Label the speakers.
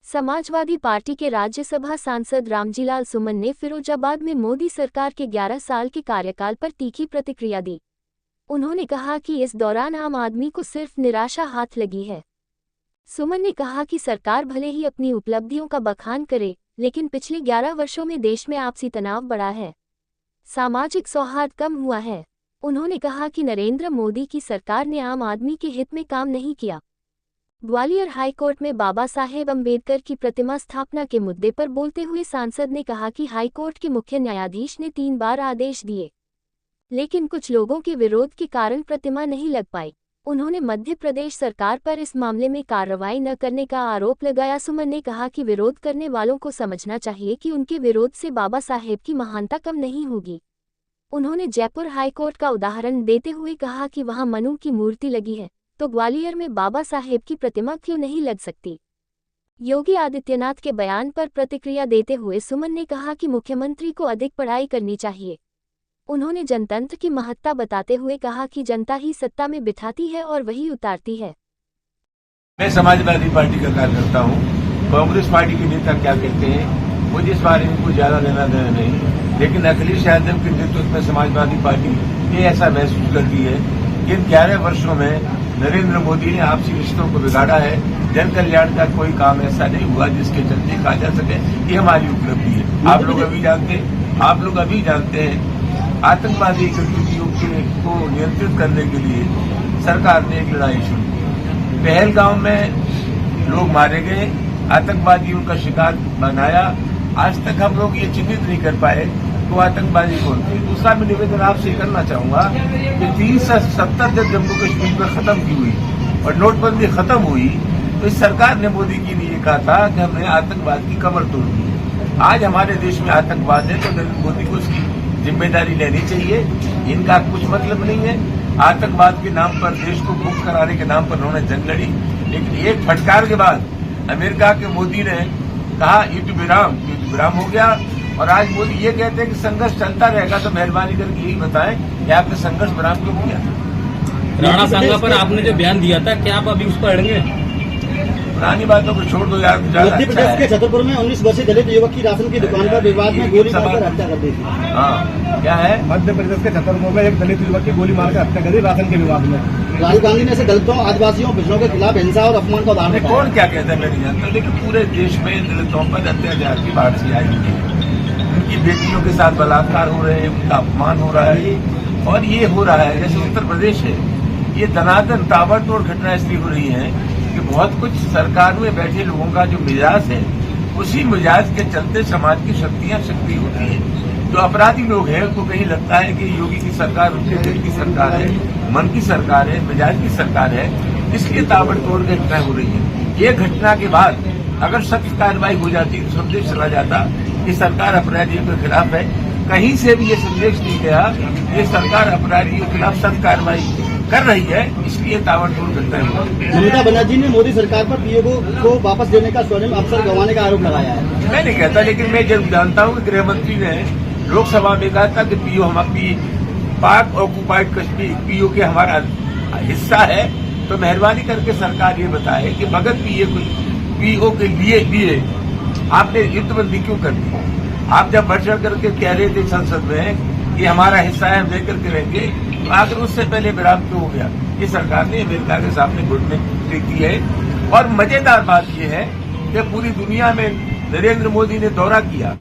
Speaker 1: Samajwadi party के राज्यसभा सांसद रामजीलाल सुमन ने फिरोजाबाद में मोदी सरकार के 11 साल के कार्यकाल पर तीखी प्रतिक्रिया दी। उन्होंने कहा कि इस दौरान आम आदमी को सिर्फ निराशा हाथ लगी है। सुमन ने कहा कि सरकार भले ही अपनी उपलब्धियों का बखान करे, लेकिन पिछले 11 वर्षों में देश में आपसी तनाव बढ़ा है, सामाजिक सौहार्द कम हुआ है। उन्होंने कहा कि नरेंद्र मोदी की सरकार ने आम आदमी के हित में काम नहीं किया। ग्वालियर हाईकोर्ट में बाबा साहेब अम्बेडकर की प्रतिमा स्थापना के मुद्दे पर बोलते हुए सांसद ने कहा कि हाईकोर्ट के मुख्य न्यायाधीश ने 3 बार आदेश दिए, लेकिन कुछ लोगों के विरोध के कारण प्रतिमा नहीं लग पाई। उन्होंने मध्य प्रदेश सरकार पर इस मामले में कार्रवाई न करने का आरोप लगाया। सुमन ने कहा कि विरोध करने वालों को समझना चाहिए कि उनके विरोध से बाबा साहेब की महानता कम नहीं होगी। उन्होंने जयपुर हाईकोर्ट का उदाहरण देते हुए कहा कि वहां मनु की मूर्ति लगी है, तो ग्वालियर में बाबा साहेब की प्रतिमा क्यों नहीं लग सकती। योगी आदित्यनाथ के बयान पर प्रतिक्रिया देते हुए सुमन ने कहा कि मुख्यमंत्री को अधिक पढ़ाई करनी चाहिए। उन्होंने जनतंत्र की महत्ता बताते हुए कहा कि जनता ही सत्ता में बिठाती है और वही उतारती है।
Speaker 2: मैं समाजवादी पार्टी का कार्यकर्ता हूँ। कांग्रेस पार्टी के नेता क्या कहते हैं मुझे इस बारे में कुछ ज्यादा लेना देना नहीं, लेकिन अखिलेश यादव के नेतृत्व में समाजवादी पार्टी ये ऐसा महसूस करती है कि इन 11 वर्षों में नरेंद्र मोदी ने आपसी रिश्तों को बिगाड़ा है। जन कल्याण का कोई काम ऐसा नहीं हुआ जिसके चलते कहा जा सके कि हमारी उपलब्धि है। आप लोग अभी जानते हैं आतंकवादी गतिविधियों को नियंत्रित करने के लिए सरकार ने एक लड़ाई शुरू की। पहलगांव में लोग मारे गए, आतंकवादियों का शिकार बनाया। आज तक हम लोग ये चिन्हित नहीं कर पाए तो आतंकवादी कौन थे। दूसरा मैं निवेदन आपसे करना चाहूंगा कि 370 जब जम्मू कश्मीर में खत्म की हुई और नोटबंदी खत्म हुई तो इस सरकार ने मोदी के लिए कहा था कि हमने आतंकवाद की कमर तोड़ दी। आज हमारे देश में आतंकवाद है तो नरेंद्र मोदी को उसकी जिम्मेदारी लेनी चाहिए। इनका कुछ मतलब नहीं है। आतंकवाद के नाम पर, देश को मुक्त कराने के नाम पर उन्होंने जंग लड़ी, लेकिन एक फटकार के बाद अमेरिका के मोदी ने कहा युद्ध विराम हो गया। और आज मोदी ये कहते हैं कि संघर्ष चलता रहेगा, तो मेहरबानी करके यही बताएं कि आपने संघर्ष विराम क्यों किया।
Speaker 3: राणा सांगा पर आपने जो बयान दिया था, क्या आप अभी उस पर अड़ेंगे?
Speaker 2: पुरानी बातों को छोड़ दो यार।
Speaker 4: मध्य प्रदेश के छतरपुर में 19 वर्षीय दलित युवक की राशन की दुकान पर विवाद में गोली मारकर हत्या कर दी थी।
Speaker 2: हाँ, क्या है?
Speaker 5: मध्य प्रदेश के छतरपुर में एक दलित युवक की गोली मारकर हत्या कर दी राशन के विवाद में।
Speaker 4: राहुल गांधी ने ऐसे दलितों, आदिवासियों, पिछड़ों के खिलाफ हिंसा और अपमान का उदाहरण बताया।
Speaker 2: कौन क्या कहता है मैं नहीं जानता, लेकिन पूरे देश में दलितों पर अत्याचार की बात सी आई है। उनकी बेटियों के साथ बलात्कार हो रहे हैं, उनका अपमान हो रहा है। और ये हो रहा है जैसे उत्तर प्रदेश है, ये दनादन ताबड़तोड़ घटना इसलिए हो रही है कि बहुत कुछ सरकार में बैठे लोगों का जो मिजाज है, उसी मिजाज के चलते समाज की शक्तियां सक्रिय होती है। जो अपराधी लोग हैं उनको कहीं लगता है कि योगी की सरकार उनके दिल की सरकार है, मन की सरकार है, मिजाज की सरकार है, इसलिए ताबड़तोड़ घटना हो रही है। ये घटना के बाद अगर सख्त कार्रवाई हो जाती तो संदेश चला जाता कि सरकार अपराधियों के खिलाफ है। कहीं से भी ये संदेश नहीं गया, ये सरकार अपराधियों के खिलाफ सख्त कार्रवाई कर रही है, इसलिए ताबड़तोड़ घटना हुई।
Speaker 4: ममता बनर्जी ने मोदी सरकार पर पीओ को वापस देने का स्वर्णिम अवसर गंवाने का आरोप लगाया है।
Speaker 2: मैं नहीं कहता, लेकिन मैं जरूर जानता हूँ कि गृहमंत्री ने लोकसभा में कहा था कि पीओ हमारी पाक ऑक्युपाइड कश्मीर पीओ के हमारा हिस्सा है। तो मेहरबानी करके सरकार ये बताए कि भगत पीओ के लिए आपने युद्धबंदी क्यों कर दी। आप जब बढ़ चढ़ करके कह रहे थे संसद में कि हमारा हिस्सा है, हम लेकर के रहेंगे, तो आखिर उससे पहले विराम क्यों हो गया। ये सरकार ने अमेरिका के सामने घुटने टेकी है। और मजेदार बात यह है कि पूरी दुनिया में नरेंद्र मोदी ने दौरा किया।